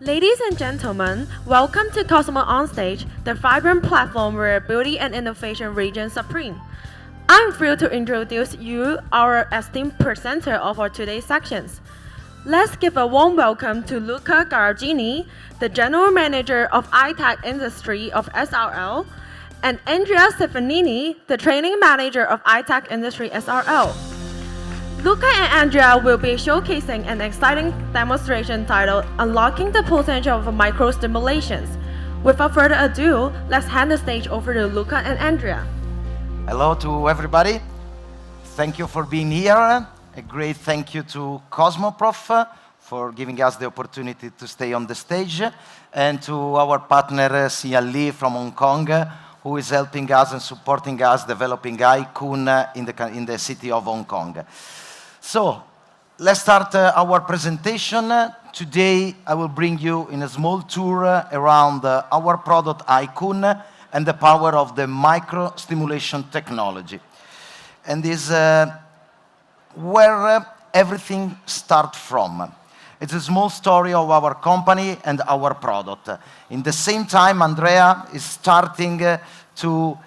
Ladies and gentlemen, welcome to Cosmo On Stage, the vibrant platform where beauty and innovation reign supreme. I'm thrilled to introduce you our esteemed presenter of our today's sections. Let's give a warm welcome to Luca Garagini, the General Manager of iTech Industry of SRL, and Andrea Cevenini, the Training Manager of iTech Industry SRL. Luca and Andrea will be showcasing an exciting demonstration titled Unlocking the Potential of Micro-Stimulations. Without further ado, let's hand the stage over to Luca and Andrea. Hello to everybody. Thank you for being here. A great thank you to Cosmoprof for giving us the opportunity to stay on the stage, and to our partner Siyanli from Hong Kong, who is helping us and supporting us developing icoone in the city of Hong Kong. So, let's start our presentation. Today, I will bring you in a small tour around our product icoone and the power of the micro-stimulation technology. And this is where everything starts from. It's a small story of our company and our product. In the same time, Andrea is starting to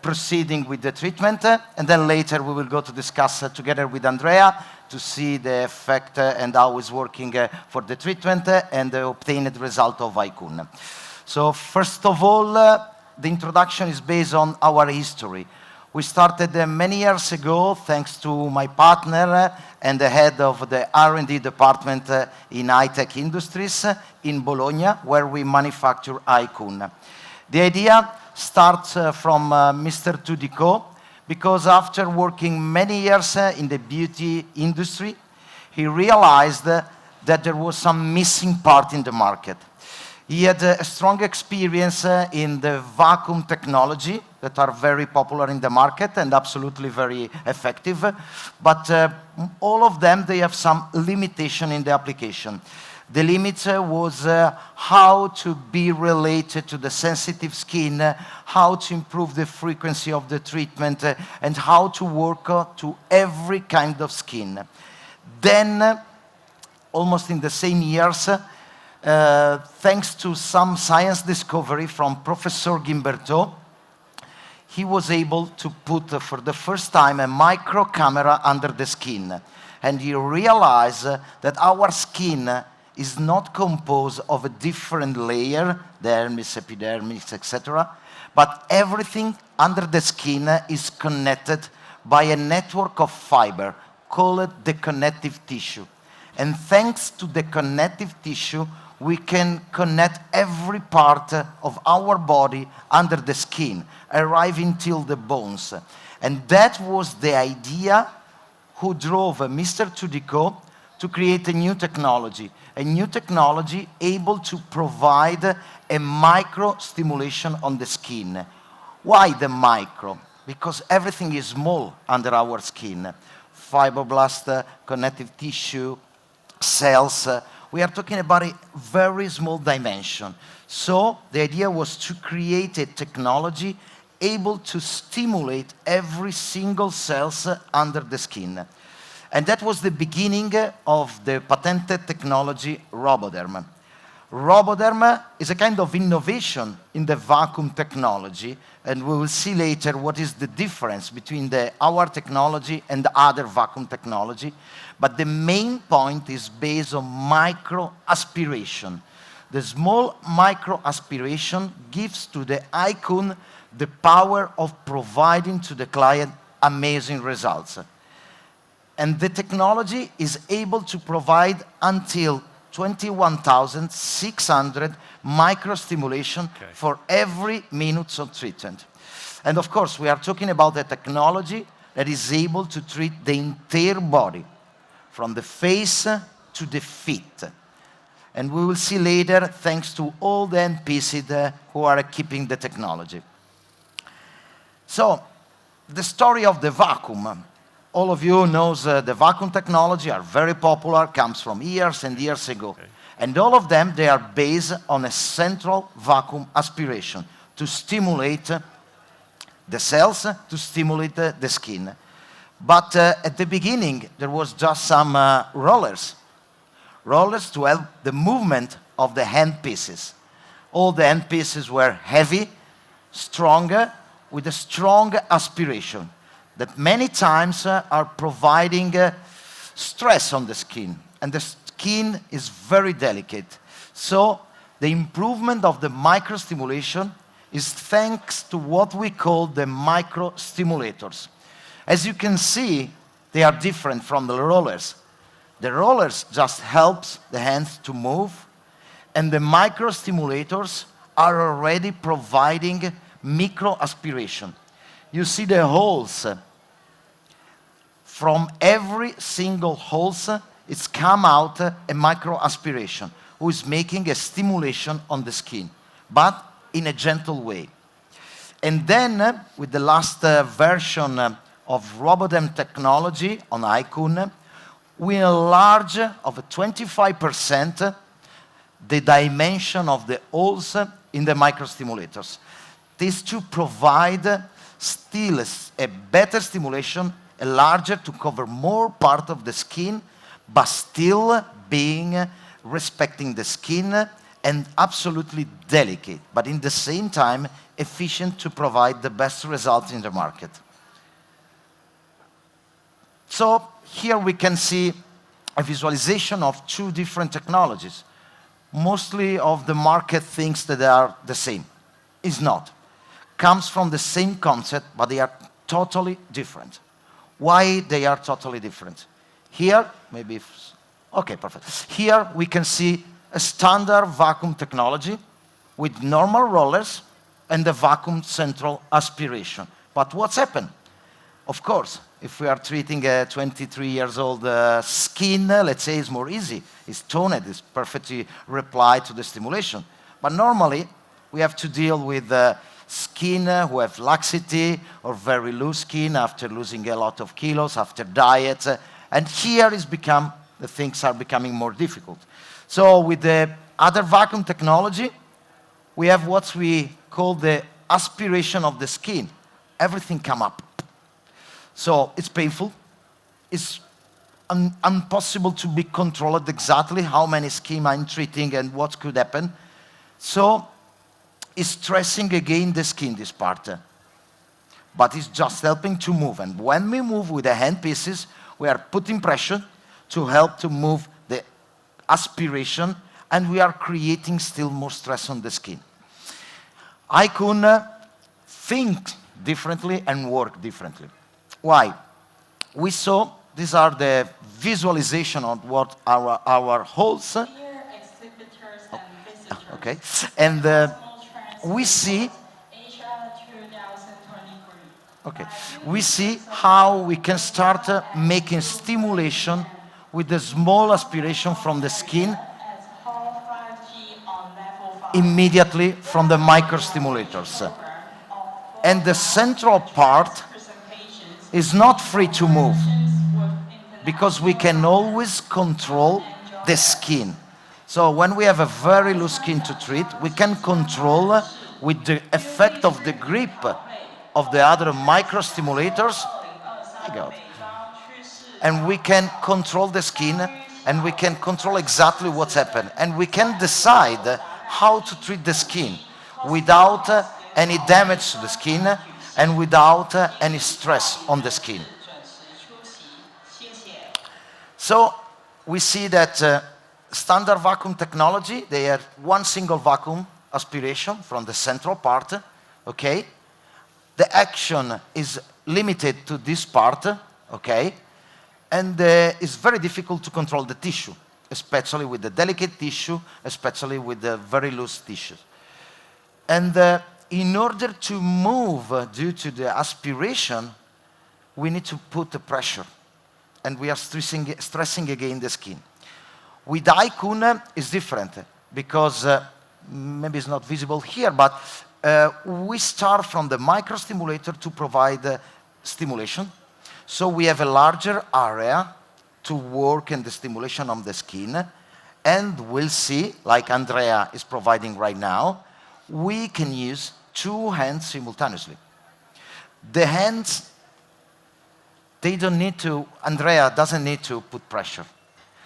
proceeding with the treatment, and then later we will go to discuss together with Andrea to see the effect and how it's working for the treatment and the obtained result of icoone. So first of all, the introduction is based on our history. We started many years ago thanks to my partner and the head of the R&D department in high-tech industries in Bologna, where we manufacture icoone. The idea starts from Mr. Tudico, because after working many years in the beauty industry, he realized that there was some missing part in the market. He had a strong experience in the vacuum technology that are very popular in the market and absolutely very effective, but all of them, they have some limitation in the application. The limit was how to be related to the sensitive skin, how to improve the frequency of the treatment, and how to work to every kind of skin. Then, almost in the same years, thanks to some science discovery from Professor Gimberto, he was able to put for the first time a micro camera under the skin. And he realized that our skin is not composed of a different layer, dermis, epidermis, etc., but everything under the skin is connected by a network of fiber called the connective tissue. And thanks to the connective tissue, we can connect every part of our body under the skin, arriving till the bones. And that was the idea who drove Mr. Tudico to create a new technology able to provide a micro-stimulation on the skin. Why the micro? Because everything is small under our skin. Fibroblast, connective tissue, cells. We are talking about a very small dimension. So the idea was to create a technology able to stimulate every single cells under the skin. And that was the beginning of the patented technology Roboderm. Roboderm is a kind of innovation in the vacuum technology, and we will see later what is the difference between our technology and the other vacuum technology. But the main point is based on micro-aspiration. The small micro-aspiration gives to the icoone the power of providing to the client amazing results. And the technology is able to provide until 21,600 micro-stimulation for every minute of treatment. And of course, we are talking about a technology that is able to treat the entire body, from the face to the feet. And we will see later, thanks to all the NPCs who are keeping the technology. So, the story of the vacuum. All of you knows the vacuum technology are very popular, comes from years and years ago. And all of them, they are based on a central vacuum aspiration to stimulate the cells, to stimulate the skin. But at the beginning, there was just some rollers to help the movement of the hand pieces. All the hand pieces were heavy, stronger, with a strong aspiration that many times are providing stress on the skin. And the skin is very delicate. So the improvement of the microstimulation is thanks to what we call the microstimulators. As you can see, they are different from the rollers. The rollers just helps the hands to move, and the microstimulators are already providing micro-aspiration. You see the holes. From every single holes, it's come out a micro-aspiration, who is making a stimulation on the skin, but in a gentle way. And then, with the last version of RoboDem technology on icoone, we enlarge of 25% the dimension of the holes in the microstimulators. This to provide still a better stimulation, a larger to cover more part of the skin, but still being respecting the skin and absolutely delicate, but in the same time efficient to provide the best results in the market. So here we can see a visualization of two different technologies. Mostly of the market thinks that they are the same. It's not. Comes from the same concept, but they are totally different. Why they are totally different? Here, maybe, okay, perfect. Here we can see a standard vacuum technology with normal rollers and the vacuum central aspiration. But what's happened? Of course, if we are treating a 23 years old skin, let's say it's more easy. It's toned, it's perfectly replied to the stimulation. But normally, we have to deal with skin who have laxity or very loose skin after losing a lot of kilos, after diet. And here the things are becoming more difficult. So with the other vacuum technology, we have what we call the aspiration of the skin. Everything come up. So it's painful. It's impossible to be controlled exactly how many skin I'm treating and what could happen. So it's stressing again the skin, this part. But it's just helping to move. And when we move with the hand pieces, we are putting pressure to help to move the aspiration, and we are creating still more stress on the skin. icoone think differently and work differently. Why? We saw, these are the visualization of what our holes. Dear exhibitors and visitors, Okay, and we see, Asia 2023. okay, we see how we can start making stimulation with the small aspiration from the skin As whole 5G on level 5. immediately from the microstimulators. And the central part is not free to move because we can always control the skin. So when we have a very loose skin to treat, we can control with the effect of the grip of the other microstimulators. And we can control the skin, and we can control exactly what's happened. And we can decide how to treat the skin without any damage to the skin and without any stress on the skin. So we see that standard vacuum technology, they have one single vacuum aspiration from the central part, okay? The action is limited to this part, okay? And it's very difficult to control the tissue, especially with the delicate tissue, especially with the very loose tissues. And in order to move due to the aspiration, we need to put the pressure. And we are stressing again the skin. With icoone, it's different because maybe it's not visible here, but we start from the microstimulator to provide stimulation. So we have a larger area to work in the stimulation of the skin. And we'll see, like Andrea is providing right now, we can use two hands simultaneously. The hands, they don't need to, Andrea doesn't need to put pressure.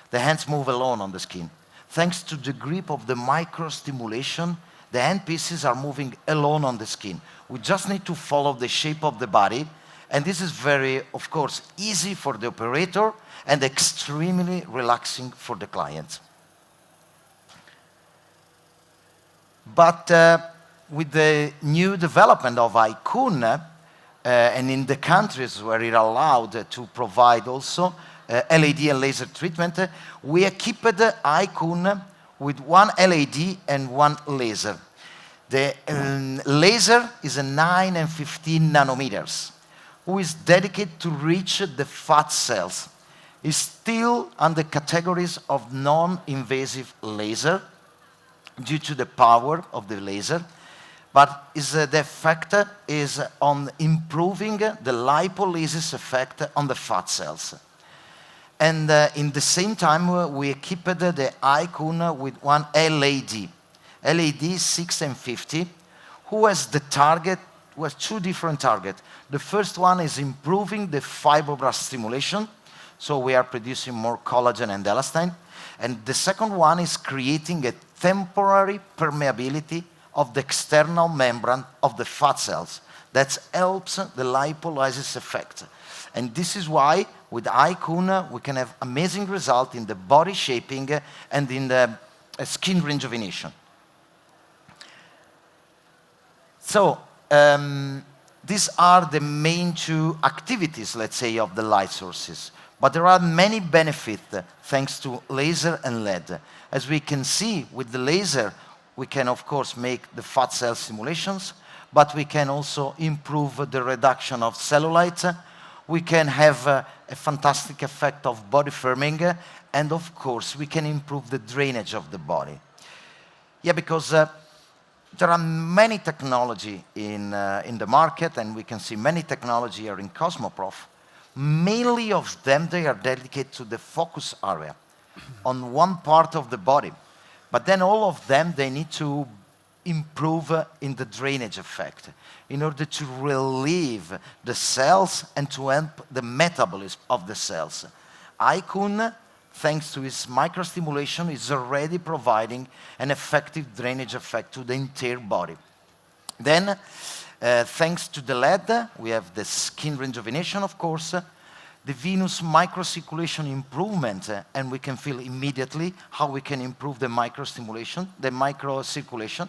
The hands move alone on the skin. thanks to the grip of the micro-stimulation, the hand pieces are moving alone on the skin. We just need to follow the shape of the body, and this is very, of course, easy for the operator and extremely relaxing for the client. But with the new development of icoone, and in the countries where it allowed to provide also LED and laser treatment, we equipped the icoone with one LED and one laser. The laser is a 9 and 15 nanometers, who is dedicated to reach the fat cells. It's still under categories of non-invasive laser due to the power of the laser, but the effect is on improving the lipolysis effect on the fat cells. And in the same time, we equipped the icoone with one LED, LED 6 and 50, who has the target, was two different targets. The first one is improving the fibroblast stimulation, so we are producing more collagen and elastin. And the second one is creating a temporary permeability of the external membrane of the fat cells. That helps the lipolysis effect. And this is why with icoone we can have amazing result in the body shaping and in the skin rejuvenation. So these are the main two activities, let's say, of the light sources. But there are many benefits thanks to laser and LED. As we can see with the laser, we can of course make the fat cell simulations, but we can also improve the reduction of cellulite. We can have a fantastic effect of body firming, and of course we can improve the drainage of the body. Yeah, because there are many technology in the market, and we can see many technology here in Cosmoprof. Mainly of them, they are dedicated to the focus area on one part of the body. But then all of them, they need to improve in the drainage effect in order to relieve the cells and to help the metabolism of the cells. icoone, thanks to its microstimulation, is already providing an effective drainage effect to the entire body. Then, thanks to the LED, we have the skin rejuvenation, of course, the venous microcirculation improvement, and we can feel immediately how we can improve the microstimulation, the microcirculation.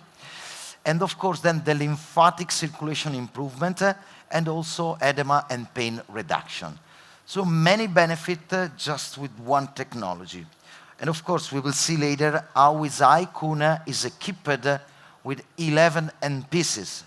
And of course, then the lymphatic circulation improvement, and also edema and pain reduction. So many benefits just with one technology. And of course, we will see later how his icoone is equipped with 11 end pieces,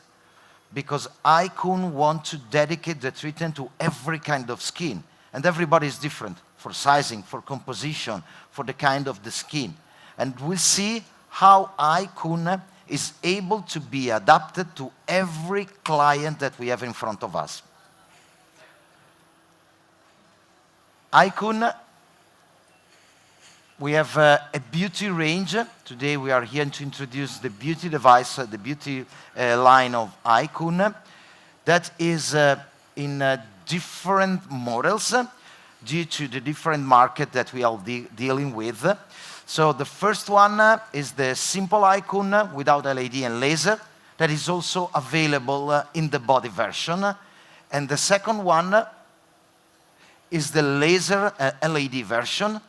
because icoone want to dedicate the treatment to every kind of skin. And everybody is different for sizing, for composition, for the kind of the skin. And we'll see how icoone is able to be adapted to every client that we have in front of us. icoone, we have a beauty range. Today we are here to introduce the beauty device, the beauty line of icoone. That is in different models due to the different market that we are dealing with. So the first one is the simple icoone without LED and laser. That is also available in the body version. And the second one is the laser LED version,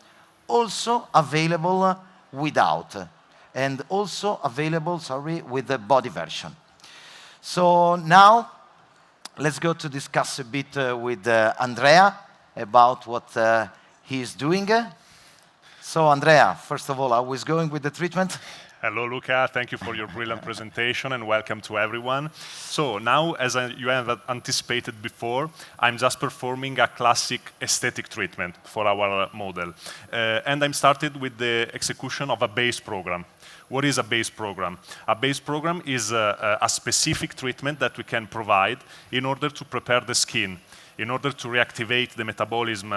also available without, and also available, with the body version. So now, let's go to discuss a bit with Andrea about what he is doing. So Andrea, first of all, how is going with the treatment? Hello, Luca. Thank you for your brilliant presentation, and welcome to everyone. So now, as you have anticipated before, I'm just performing a classic aesthetic treatment for our model. And I'm started with the execution of a base program. What is a base program? A base program is a specific treatment that we can provide in order to prepare the skin, in order to reactivate the metabolism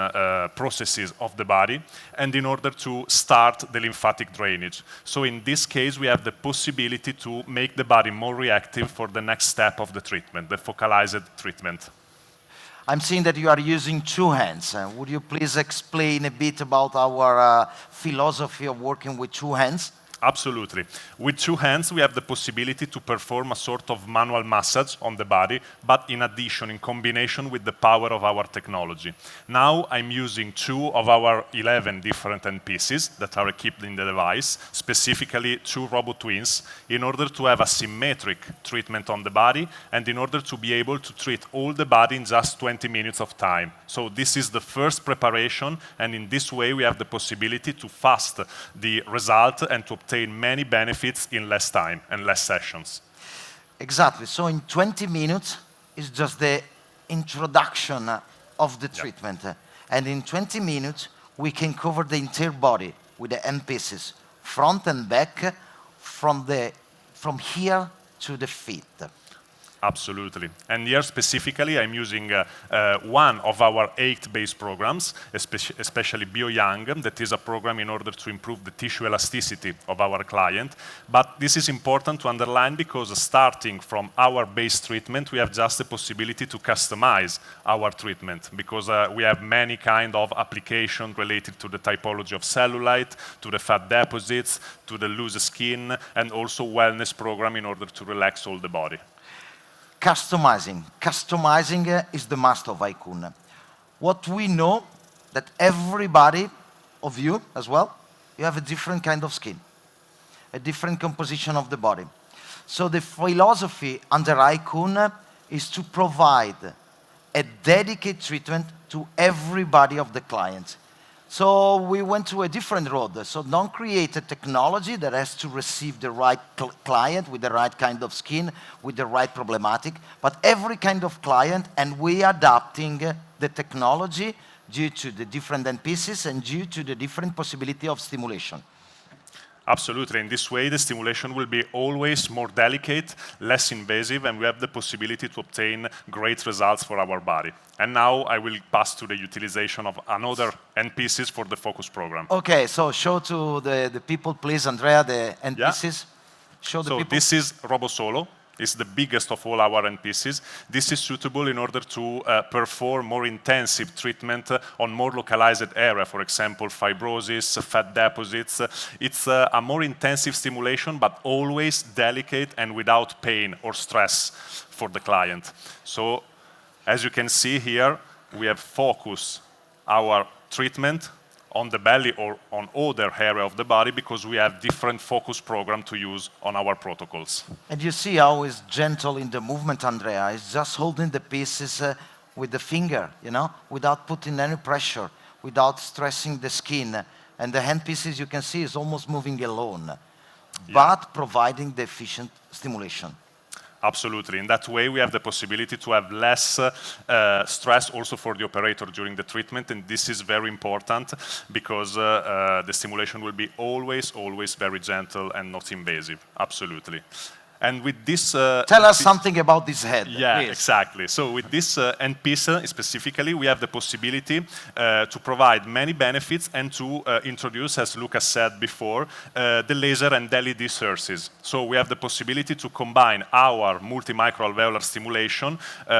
processes of the body, and in order to start the lymphatic drainage. So in this case, we have the possibility to make the body more reactive for the next step of the treatment, the focalized treatment. I'm seeing that you are using two hands. Would you please explain a bit about our philosophy of working with two hands? Absolutely. With two hands, we have the possibility to perform a sort of manual massage on the body, but in addition, in combination with the power of our technology. Now, I'm using two of our 11 different handpieces that are equipped in the device, specifically two robot twins, in order to have a symmetric treatment on the body and in order to be able to treat all the body in just 20 minutes of time. So this is the first preparation, and in this way, we have the possibility to fast the result and to obtain many benefits in less time and less sessions. Exactly. So in 20 minutes is just the introduction of the treatment. And in 20 minutes, we can cover the entire body with the end pieces, front and back, from here to the feet. Absolutely. And here specifically, I'm using one of our 8 base programs, especially BioYoung, that is a program in order to improve the tissue elasticity of our client. But this is important to underline because starting from our base treatment, we have just the possibility to customize our treatment because we have many kind of applications related to the typology of cellulite, to the fat deposits, to the loose skin, and also wellness program in order to relax all the body. Customizing. Customizing is the must of icoone. What we know that everybody of you as well, you have a different kind of skin, a different composition of the body. So the philosophy under icoone is to provide a dedicated treatment to everybody of the clients. So we went to a different road. So don't create a technology that has to receive the right client with the right kind of skin, with the right problematic, but every kind of client, and we adapting the technology due to the different end pieces and due to the different possibility of stimulation. Absolutely. In this way, the stimulation will be always more delicate, less invasive, and we have the possibility to obtain great results for our body. And now I will pass to the utilization of another end pieces for the focus program. Okay, so show to the people, please, Andrea, the end pieces. Show the people. This is RoboSolo. It's the biggest of all our end pieces. This is suitable in order to perform more intensive treatment on more localized area, for example, fibrosis, fat deposits. It's a more intensive stimulation, but always delicate and without pain or stress for the client. So, as you can see here, we have focused our treatment on the belly or on other area of the body because we have different focus program to use on our protocols. And you see how it's gentle in the movement, Andrea. It's just holding the pieces with the finger, you know, without putting any pressure, without stressing the skin. And the hand pieces, you can see, is almost moving alone, but providing the efficient stimulation. Absolutely. In that way, we have the possibility to have less stress also for the operator during the treatment, and this is very important because the stimulation will be always very gentle and not invasive. Absolutely. And with this... Tell us something about this head. Yeah, please. exactly. So with this end piece specifically, we have the possibility to provide many benefits and to introduce, as Lucas said before, the laser and LED sources. So we have the possibility to combine our multi-microalveolar stimulation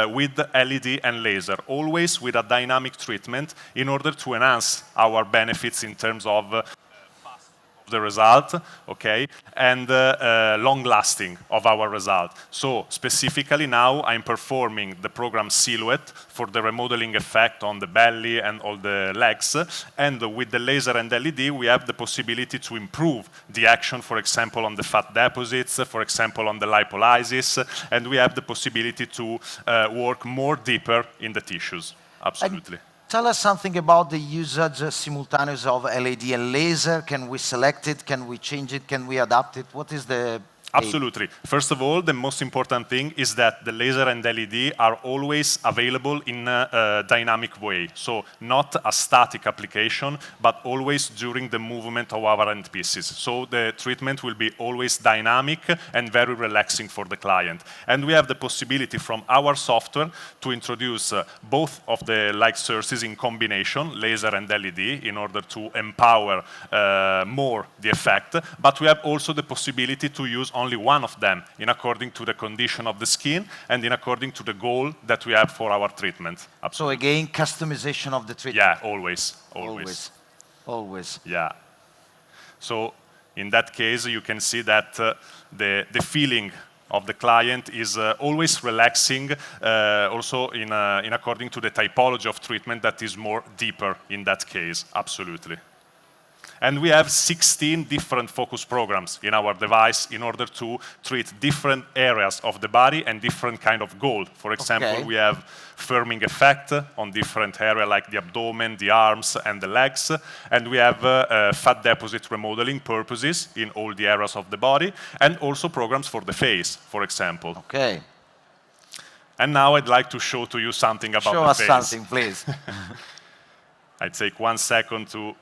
with LED and laser, always with a dynamic treatment in order to enhance our benefits in terms of the result, okay, and long-lasting of our result. So specifically now I'm performing the program Silhouette for the remodeling effect on the belly and all the legs, and with the laser and LED we have the possibility to improve the action, for example, on the fat deposits, for example, on the lipolysis, and we have the possibility to work more deeper in the tissues. Absolutely. Tell us something about the usage simultaneous of LED and laser. Can we select it? Can we change it? Can we adapt it? What is the... Absolutely. First of all, the most important thing is that the laser and LED are always available in a dynamic way. So not a static application, but always during the movement of our end pieces. So the treatment will be always dynamic and very relaxing for the client. And we have the possibility from our software to introduce both of the light sources in combination, laser and LED, in order to empower more the effect. But we have also the possibility to use only one of them in according to the condition of the skin and in according to the goal that we have for our treatment. So again, customization of the treatment. Yeah, always. Always. Yeah. So in that case, you can see that the feeling of the client is always relaxing, also in according to the typology of treatment that is more deeper in that case, absolutely. And we have 16 different focus programs in our device in order to treat different areas of the body and different kind of goal. For example, we have firming effect on different areas like the abdomen, the arms, and the legs. And we have fat deposit remodeling purposes in all the areas of the body, and also programs for the face, for example. Okay. And now I'd like to show to you something about the face. Show us something, please. I take 1 second to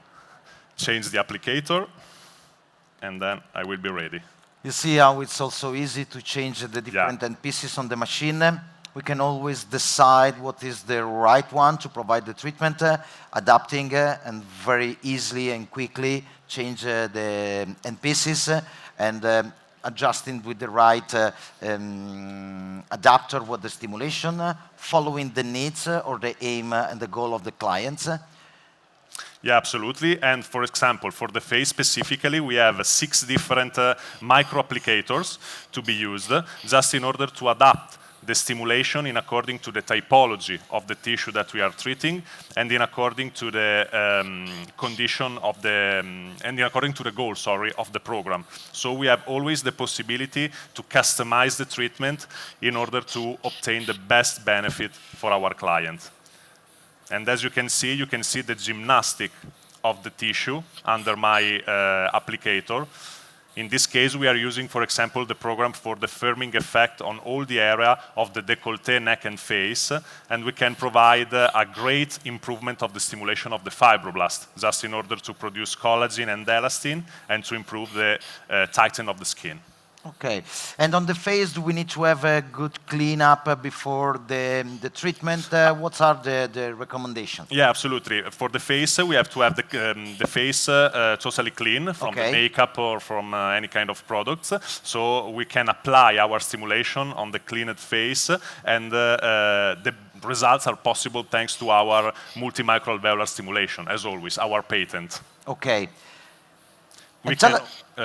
change the applicator, and then I will be ready. You see how it's also easy to change the different end pieces on the machine. We can always decide what is the right one to provide the treatment, adapting and very easily and quickly change the end pieces and adjusting with the right adapter with the stimulation, following the needs or the aim and the goal of the clients. Yeah, absolutely. And for example, for the face specifically, we have 6 different micro applicators to be used just in order to adapt the stimulation in according to the typology of the tissue that we are treating and in according to the condition of the, and in according to the goal, of the program. So we have always the possibility to customize the treatment in order to obtain the best benefit for our client. And as you can see the gymnastic of the tissue under my applicator. In this case, we are using, for example, the program for the firming effect on all the area of the décolleté, neck and face, and we can provide a great improvement of the stimulation of the fibroblast, just in order to produce collagen and elastin and to improve the tightening of the skin. Okay. And on the face, do we need to have a good cleanup before the treatment? What are the recommendations? Yeah, absolutely. For the face, we have to have the face totally clean from the makeup or from any kind of products. So we can apply our stimulation on the cleaned face, and the results are possible thanks to our multi-microalveolar stimulation, as always, our patent. Okay.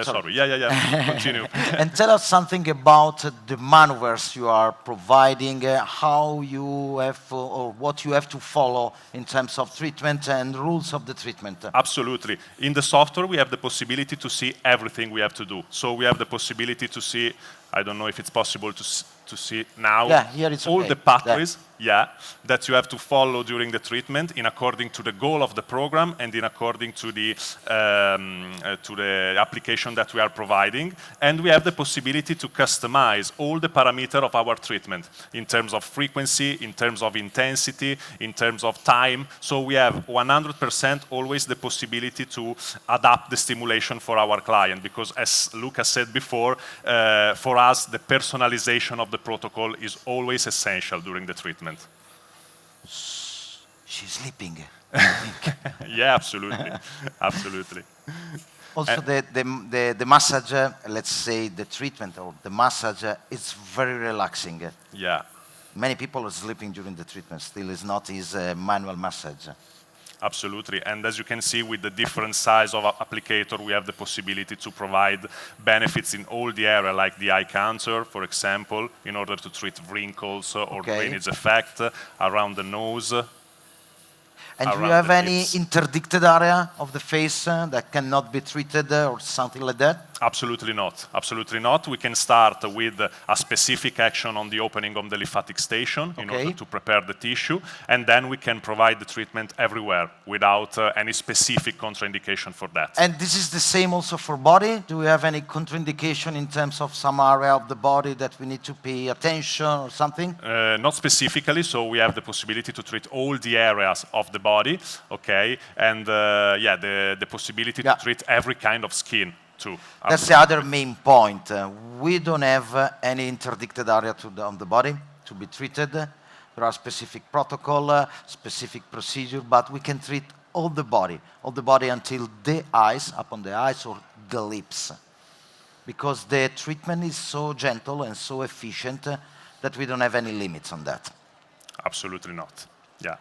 Sorry. Continue. And tell us something about the maneuvers you are providing, how you have, or what you have to follow in terms of treatment and rules of the treatment. Absolutely. In the software, we have the possibility to see everything we have to do. So we have the possibility to see, I don't know if it's possible to see now, here it's all the pathways that you have to follow during the treatment in according to the goal of the program and in according to the application that we are providing. And we have the possibility to customize all the parameters of our treatment in terms of frequency, in terms of intensity, in terms of time. So we have 100% always the possibility to adapt the stimulation for our client, because as Luca said before, for us the personalization of the protocol is always essential during the treatment. She's sleeping. Yeah, absolutely. Absolutely. Also, the massage, let's say the treatment or the massage, it's very relaxing. Yeah. Many people are sleeping during the treatment. Still, it's not his manual massage. Absolutely. And as you can see, with the different size of applicator, we have the possibility to provide benefits in all the area, like the eye cancer, for example, in order to treat wrinkles or drainage effect around the nose. And do you have any interdicted area of the face that cannot be treated or something like that? Absolutely not. Absolutely not. We can start with a specific action on the opening of the lymphatic station in order to prepare the tissue, and then we can provide the treatment everywhere without any specific contraindication for that. And this is the same also for body? Do we have any contraindication in terms of some area of the body that we need to pay attention or something? Not specifically, so we have the possibility to treat all the areas of the body, and the possibility to treat every kind of skin. Too. That's the other main point. We don't have any interdicted area on the body to be treated. There are specific protocol, specific procedure, but we can treat all the body until the eyes, up on the eyes or the lips. because the treatment is so gentle and so efficient that we don't have any limits on that. Absolutely not. Yeah.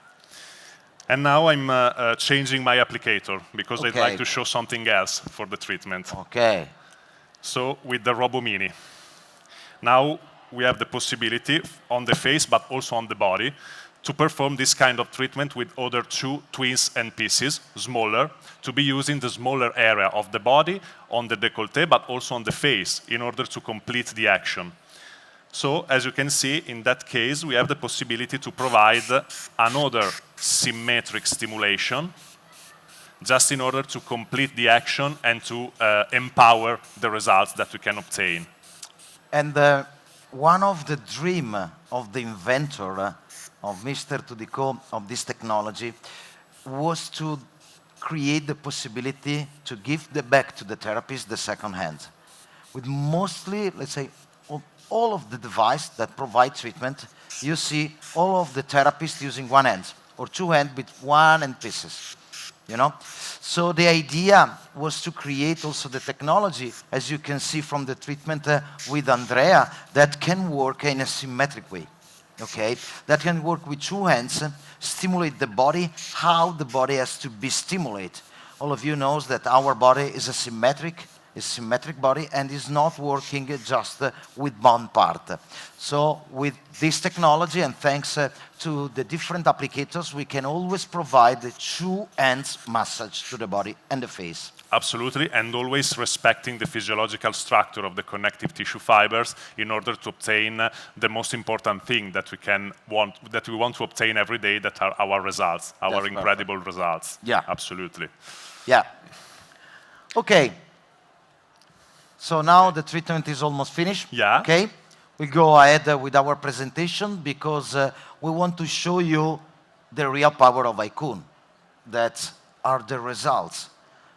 And now I'm changing my applicator because I'd like to show something else for the treatment. Okay. So with the RoboMini. Now we have the possibility on the face, but also on the body, to perform this kind of treatment with other two twins and pieces, smaller, to be used in the smaller area of the body, on the décolleté, but also on the face, in order to complete the action. So, as you can see, in that case, we have the possibility to provide another symmetric stimulation, just in order to complete the action and to empower the results that we can obtain. And one of the dream of the inventor, of Mr. Tudico, of this technology, was to create the possibility to give back to the therapist the second hand. With mostly, let's say, all of the device that provide treatment, you see all of the therapists using one hand or two hands with one hand pieces, you know? So the idea was to create also the technology, as you can see from the treatment with Andrea, that can work in a symmetric way, okay? That can work with two hands, stimulate the body, how the body has to be stimulated. All of you knows that our body is a symmetric body and is not working just with one part. So with this technology and thanks to the different applicators, we can always provide the two hands massage to the body and the face. Absolutely, and always respecting the physiological structure of the connective tissue fibers in order to obtain the most important thing that we want to obtain every day, that are our results, our That's incredible results. Yeah. Absolutely. Yeah. Okay. So now the treatment is almost finished. Yeah. Okay. We go ahead with our presentation because we want to show you the real power of icoone. That are the results.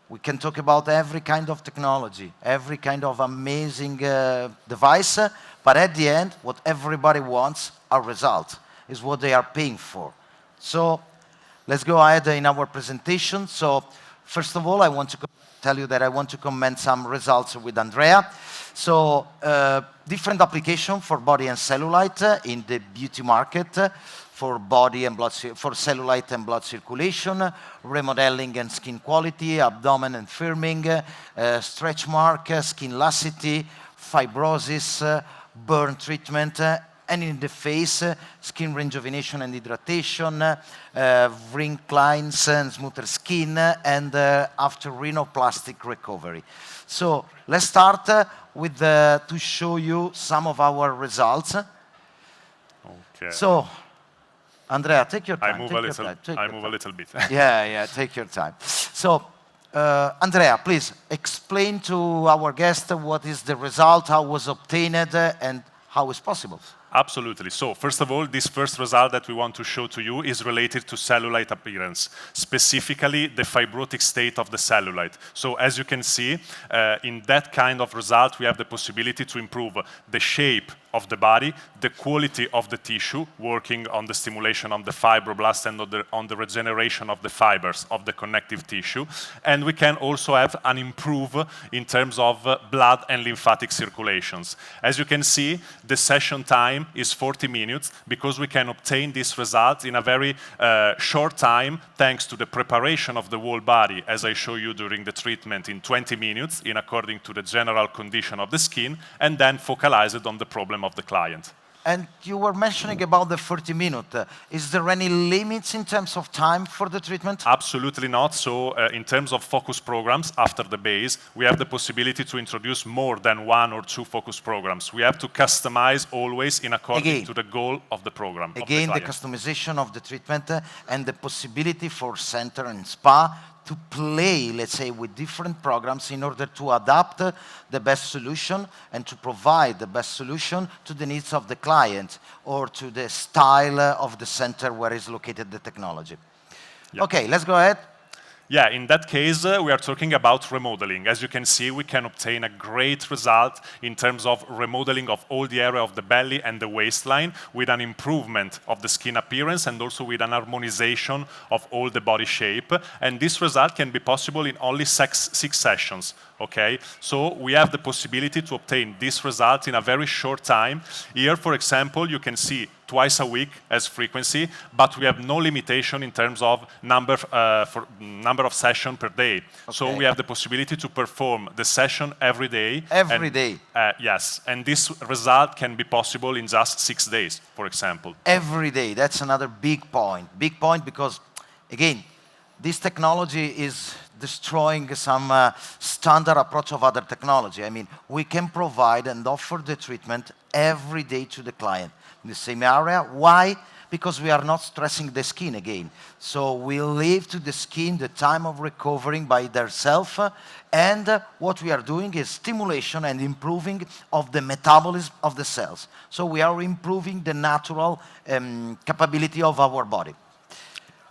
We can talk about every kind of technology, every kind of amazing device, but at the end, what everybody wants are results, is what they are paying for. So let's go ahead in our presentation. So first of all, I want to tell you that I want to comment some results with Andrea. So different application for body and cellulite in the beauty market, for body and blood, for cellulite and blood circulation, remodeling and skin quality, abdomen and firming, stretch mark, skin laxity, fibrosis, burn treatment, and in the face, skin rejuvenation and hydration, wrinkle lines and smoother skin, and after rhinoplastic recovery. So let's start with to show you some of our results. Okay. So, Andrea, take your time. I move a little bit. Yeah, take your time. So, Andrea, please explain to our guest what is the result, how was obtained, and how is possible. Absolutely. So first of all, this first result that we want to show to you is related to cellulite appearance, specifically the fibrotic state of the cellulite. So as you can see, in that kind of result, we have the possibility to improve the shape of the body, the quality of the tissue, working on the stimulation of the fibroblasts and on the regeneration of the fibers of the connective tissue. And we can also have an improve in terms of blood and lymphatic circulations. As you can see, the session time is 40 minutes because we can obtain this result in a very short time thanks to the preparation of the whole body, as I show you during the treatment, in 20 minutes, in according to the general condition of the skin, and then focalize it on the problem of the client. And you were mentioning about the 40 minutes. Is there any limits in terms of time for the treatment? Absolutely not. So in terms of focus programs, after the base, we have the possibility to introduce more than one or two focus programs. We have to customize always in accordance to the goal of the program. Again, the customization of the treatment and the possibility for center and spa to play, let's say, with different programs in order to adapt the best solution and to provide the best solution to the needs of the client or to the style of the center where is located the technology. Yeah. Okay, let's go ahead. Yeah, in that case, we are talking about remodeling. As you can see, we can obtain a great result in terms of remodeling of all the area of the belly and the waistline with an improvement of the skin appearance and also with an harmonization of all the body shape. And this result can be possible in only six sessions. Okay, so we have the possibility to obtain this result in a very short time. Here, for example, you can see twice a week as frequency, but we have no limitation in terms of number of session per day. So we have the possibility to perform the session every day. Every day. Yes, and this result can be possible in just 6 days, for example. Every day. That's another big point. Big point because, again, this technology is destroying some standard approach of other technology. I mean, we can provide and offer the treatment every day to the client in the same area. Why? Because we are not stressing the skin again. So we leave to the skin the time of recovering by themselves. And what we are doing is stimulation and improving of the metabolism of the cells. So we are improving the natural capability of our body.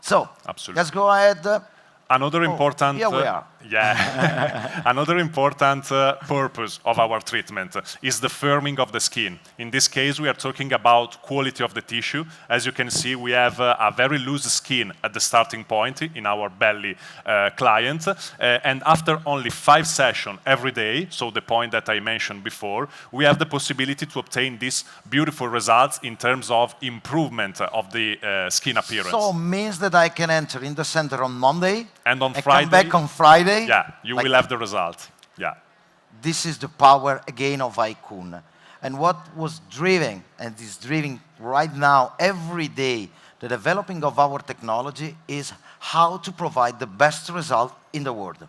So Absolutely. let's go ahead. Another important, here we are. Another important purpose of our treatment is the firming of the skin. In this case, we are talking about quality of the tissue. As you can see, we have a very loose skin at the starting point in our belly client. And after only 5 sessions every day, so the point that I mentioned before, we have the possibility to obtain these beautiful results in terms of improvement of the skin appearance. So means that I can enter in the center on Monday. And on I Friday, come back on Friday. Yeah, you will have the result. Yeah. This is the power again of icoone. And what was driven and is driven right now every day the developing of our technology is how to provide the best result in the world.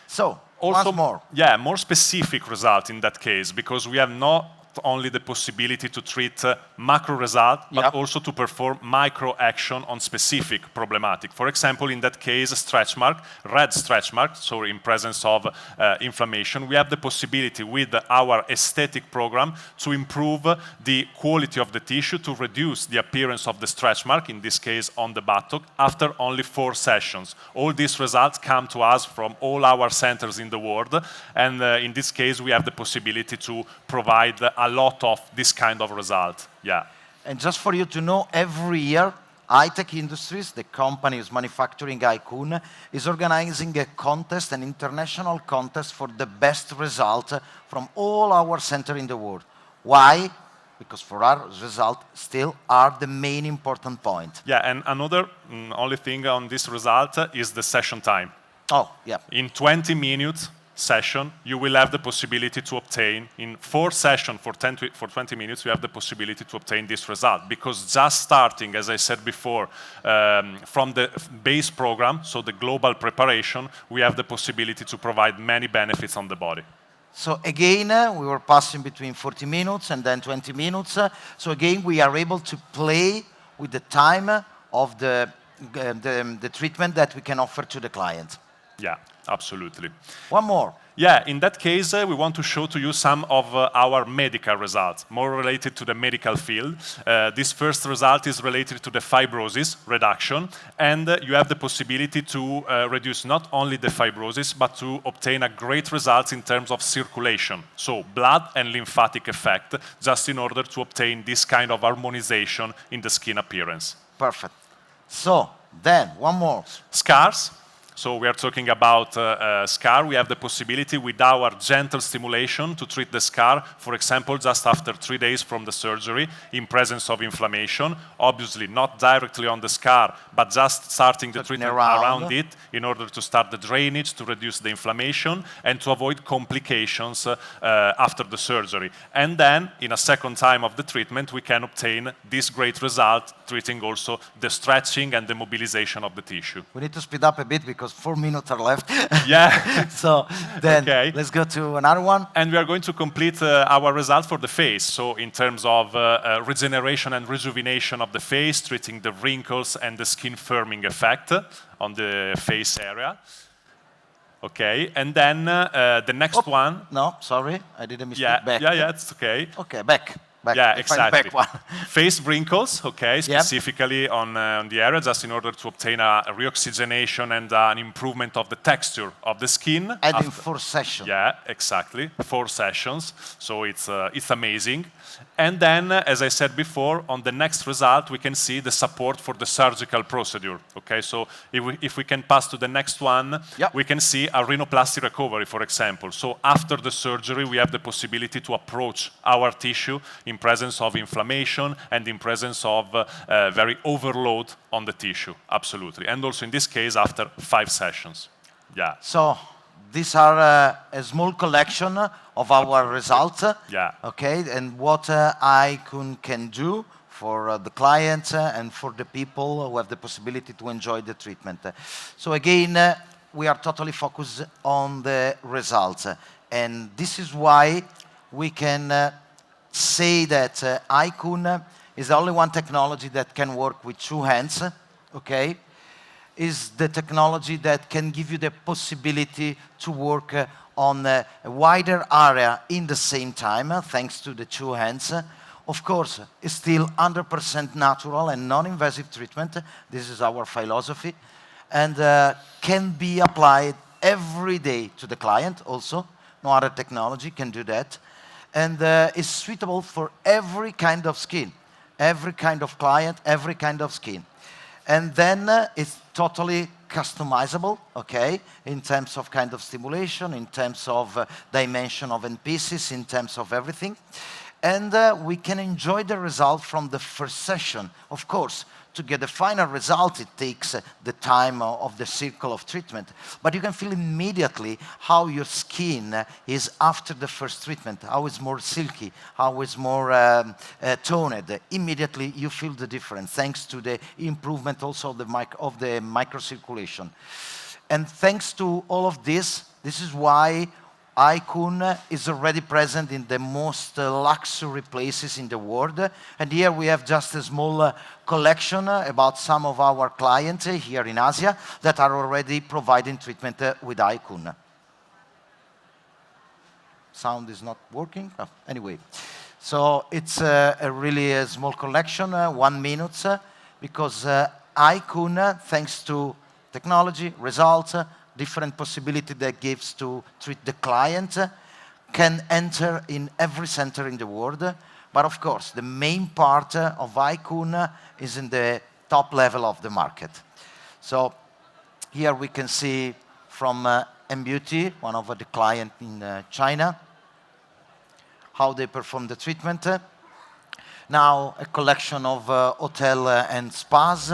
So Also, once more. Yeah, more specific result in that case, because we have not only the possibility to treat macro result, but also to perform micro action on specific problematic. For example, in that case, stretch mark, red stretch mark, so in presence of inflammation, we have the possibility with our aesthetic program to improve the quality of the tissue, to reduce the appearance of the stretch mark, in this case on the buttock, after only 4 sessions. All these results come to us from all our centers in the world, and in this case, we have the possibility to provide a lot of this kind of result. Yeah. And just for you to know, every year, High-Tech Industries, the company who's manufacturing icoone, is organizing a contest, an international contest for the best result from all our centers in the world. Why? Because for our result still are the main important point. Yeah, and another only thing on this result is the session time. Oh, yeah. In 20 minutes session, you will have the possibility to obtain, in 4 sessions for 20 minutes, you have the possibility to obtain this result. Because just starting, as I said before, from the base program, so the global preparation, we have the possibility to provide many benefits on the body. So again, we were passing between 40 minutes and then 20 minutes. So again, we are able to play with the time of the treatment that we can offer to the client. Yeah, absolutely. One more. Yeah, in that case, we want to show to you some of our medical results, more related to the medical field. This first result is related to the fibrosis reduction, and you have the possibility to reduce not only the fibrosis, but to obtain a great result in terms of circulation, so blood and lymphatic effect, just in order to obtain this kind of harmonization in the skin appearance. Perfect. So, then, one more. Scars. So we are talking about scar. We have the possibility with our gentle stimulation to treat the scar, for example, just after 3 days from the surgery in presence of inflammation. Obviously not directly on the scar, but just starting the treatment around it in order to start the drainage, to reduce the inflammation, and to avoid complications after the surgery. And then, in a second time of the treatment, we can obtain this great result, treating also the stretching and the mobilization of the tissue. We need to speed up a bit because 4 minutes are left. Yeah. So then let's go to another one. And we are going to complete our result for the face. So in terms of regeneration and rejuvenation of the face, treating the wrinkles and the skin firming effect on the face area. Okay, and then the next one. No, sorry, I did a mistake. Yeah, Back. yeah, it's okay. Okay, back. Back, Yeah, I find the exactly. back one. Face wrinkles, okay, specifically on the area, just in order to obtain a reoxygenation and an improvement of the texture of the skin. And in 4 sessions. Yeah, exactly. 4 sessions. So it's amazing. And then, as I said before, on the next result, we can see the support for the surgical procedure. Okay, so if we can pass to the next one, we can see a rhinoplasty recovery, for example. So after the surgery, we have the possibility to approach our tissue in presence of inflammation and in presence of very overload on the tissue. Absolutely. And also in this case, after 5 sessions. Yeah. So these are a small collection of our results. Yeah. Okay, and what icoone can do for the clients and for the people who have the possibility to enjoy the treatment. So again, we are totally focused on the results. And this is why we can say that icoone is the only one technology that can work with 2 hands, okay? Is the technology that can give you the possibility to work on a wider area in the same time, thanks to the 2 hands. Of course, it's still 100% natural and non-invasive treatment. This is our philosophy. And can be applied every day to the client also. No other technology can do that. And is suitable for every kind of skin, every kind of client, every kind of skin. And then it's totally customizable, okay, in terms of kind of stimulation, in terms of dimension of end pieces, in terms of everything. And we can enjoy the result from the first session. Of course, to get the final result, it takes the time of the circle of treatment. But you can feel immediately how your skin is after the first treatment, how it's more silky, how it's more toned. Immediately you feel the difference, thanks to the improvement also of the microcirculation. And thanks to all of this, this is why icoone is already present in the most luxury places in the world. And here we have just a small collection about some of our clients here in Asia that are already providing treatment with icoone. Sound is not working? Oh, anyway, so it's a really small collection, 1 minute, because icoone, thanks to technology, results, different possibility that gives to treat the client, can enter in every center in the world. But of course, the main part of icoone is in the top level of the market. So here we can see from M-Beauty, one of the clients in China, how they perform the treatment. Now a collection of hotel and spas,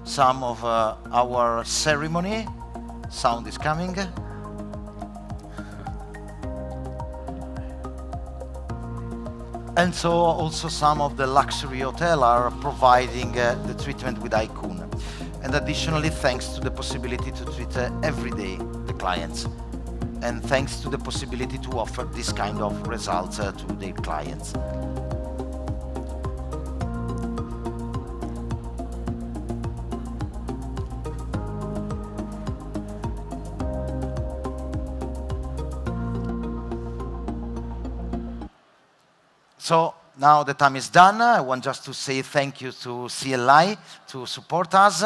some of our ceremony. Sound is coming. And so also some of the luxury hotel are providing the treatment with icoone. And additionally, thanks to the possibility to treat every day the clients. And thanks to the possibility to offer this kind of results to their clients. So now the time is done. I want just to say thank you to CLI to support us,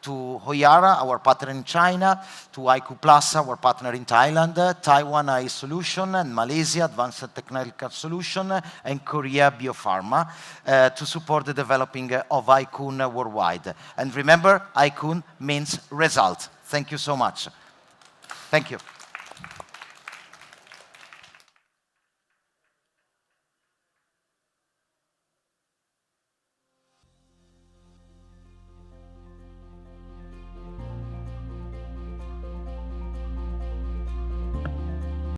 to HOYAR, our partner in China, to icoone Plus, our partner in Thailand, Taiwan Eye Solution, and Malaysia Advanced Technical Solution, and Korea Biopharma to support the developing of icoone worldwide. And remember, icoone means result. Thank you so much. Thank you.